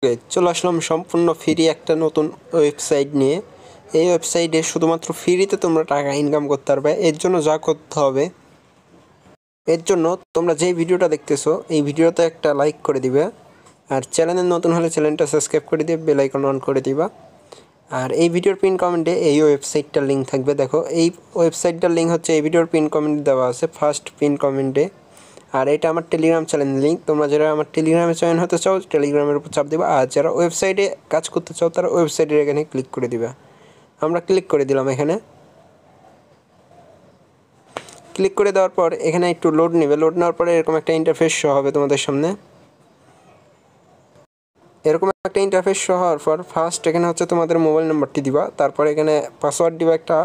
চলে আসলাম সম্পূর্ণ ফ্রি একটা নতুন ওয়েবসাইট নিয়ে। এই ওয়েবসাইটে শুধুমাত্র ফ্রিতে তোমরা টাকা ইনকাম করতে পারবে। এর জন্য যা করতে হবে, এর জন্য তোমরা যেই ভিডিওটা দেখতেছো এই ভিডিওতে একটা লাইক করে দিবে, আর চ্যানেলে নতুন হলে চ্যানেলটা সাবস্ক্রাইব করে দিয়ে বেল আইকন অন করে দিবা। আর এই ভিডিওর পিন কমেন্টে এই ওয়েবসাইটটার লিঙ্ক থাকবে। দেখো, এই ওয়েবসাইটটার লিঙ্ক হচ্ছে এই ভিডিওর পিন কমেন্টে দেওয়া আছে, ফার্স্ট পিন কমেন্টে। আর এটা আমার টেলিগ্রাম চ্যানেল লিঙ্ক। তোমরা যারা আমার টেলিগ্রামে জয়েন হতে চাও টেলিগ্রামের উপর চাপ দিবা, আর যারা ওয়েবসাইটে কাজ করতে চাও তারা ওয়েবসাইটের এখানে ক্লিক করে দিবা। আমরা ক্লিক করে দিলাম। এখানে ক্লিক করে দেওয়ার পর এখানে একটু লোড নেবে। লোড নেওয়ার পরে এরকম একটা ইন্টারফেস শো হবে তোমাদের সামনে। এরকম একটা ইন্টারফেস শো হওয়ার পর ফার্স্ট এখানে হচ্ছে তোমাদের মোবাইল নাম্বারটি দিবা, তারপর এখানে পাসওয়ার্ড দিবা একটা,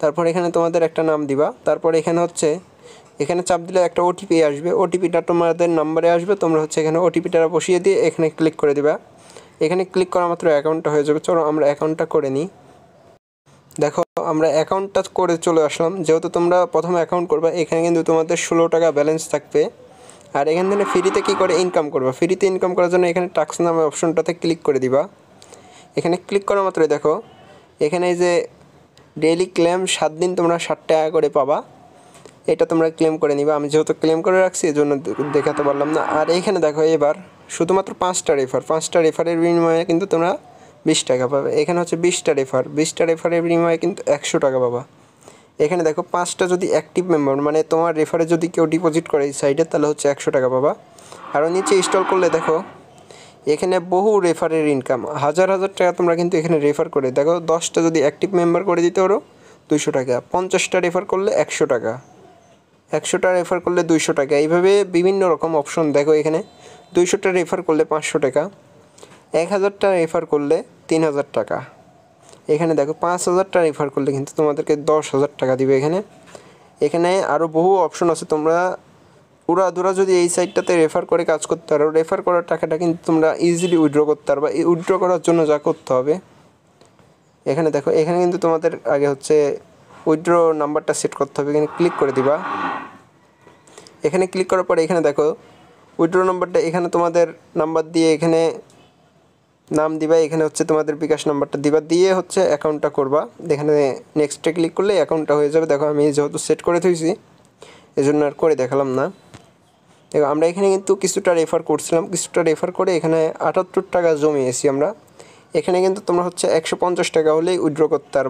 তারপর এখানে তোমাদের একটা নাম দিবা, তারপর এখানে হচ্ছে এখানে চাপ দিলে একটা ওটিপি আসবে। ওটিপিটা তোমাদের নাম্বারে আসবে। তোমরা হচ্ছে এখানে ওটিপিটা বসিয়ে দিয়ে এখানে ক্লিক করে দিবা। এখানে ক্লিক করা মাত্র অ্যাকাউন্টটা হয়ে যাবে। চলো আমরা অ্যাকাউন্টটা করে নিই। দেখো, আমরা অ্যাকাউন্টটা করে চলে আসলাম। যেহেতু তোমরা প্রথমে অ্যাকাউন্ট করবে, এখানে কিন্তু তোমাদের 16 টাকা ব্যালেন্স থাকবে। আর এখান থেকে ফ্রিতে কী করে ইনকাম করবা, ফ্রিতে ইনকাম করার জন্য এখানে টাস্ক নামে অপশনটাতে ক্লিক করে দিবা। এখানে ক্লিক করা মাত্রই দেখো এখানে এই যে ডেইলি ক্লেম 7 দিন তোমরা 60 টাকা করে পাবা। এটা তোমরা ক্লেম করে নিবা। আমি যেহেতু ক্লেম করে রাখছি এই জন্য দেখাতে পারলাম না। আর এইখানে দেখো এবার শুধুমাত্র 5টা রেফারের বিনিময়ে কিন্তু তোমরা 20 টাকা পাবে। এখানে হচ্ছে 20টা রেফারের বিনিময়ে কিন্তু 100 টাকা পাবা। এখানে দেখো 5টা যদি অ্যাক্টিভ মেম্বার মানে তোমার রেফারে যদি কেউ ডিপোজিট করে এই সাইডে, তাহলে হচ্ছে 100 টাকা পাবা। আরও নিচে ইনস্টল করলে দেখো এখানে বহু রেফারের ইনকাম, হাজার টাকা তোমরা কিন্তু এখানে রেফার করে দেখো। 10টা যদি অ্যাক্টিভ মেম্বার করে দিতে পারো 200 টাকা, 50টা রেফার করলে 100 টাকা, 100টা রেফার করলে 200 টাকা। এইভাবে বিভিন্ন রকম অপশন দেখো। এখানে 200টা রেফার করলে 500 টাকা, 1000টা রেফার করলে 3000 টাকা। এখানে দেখো 5000টা রেফার করলে কিন্তু তোমাদেরকে 10,000 টাকা দিবে। এখানে আরও বহু অপশন আছে। তোমরা পুরাদুরা যদি এই সাইটটাতে রেফার করে কাজ করতে পারো, রেফার করার টাকাটা কিন্তু তোমরা ইজিলি উইথড্র করতে পারবা। এই উইথড্র করার জন্য যা করতে হবে, এখানে দেখো এখানে কিন্তু তোমাদের আগে হচ্ছে উইথড্র নাম্বারটা সেট করতে হবে। এখানে ক্লিক করে দিবা। এখানে ক্লিক করার পরে এখানে দেখো উইথড্র নাম্বারটা, এখানে তোমাদের নাম্বার দিয়ে এখানে নাম দিবা। এখানে হচ্ছে তোমাদের bKash নাম্বারটা দিবা, দিয়ে হচ্ছে অ্যাকাউন্টটা করবা। এখানে নেক্সটে ক্লিক করলে অ্যাকাউন্টটা হয়ে যাবে। দেখো আমি যেহেতু সেট করে থুইছি এই জন্য আর করে দেখালাম না। দেখো আমরা এখানে কিন্তু কিছুটা রেফার করছিলাম, কিছুটা রেফার করে এখানে 78 টাকা জমিয়েছি আমরা। এখানে কিন্তু তোমরা হচ্ছে 150 টাকা হলেই উইথড্র করতে পারবা।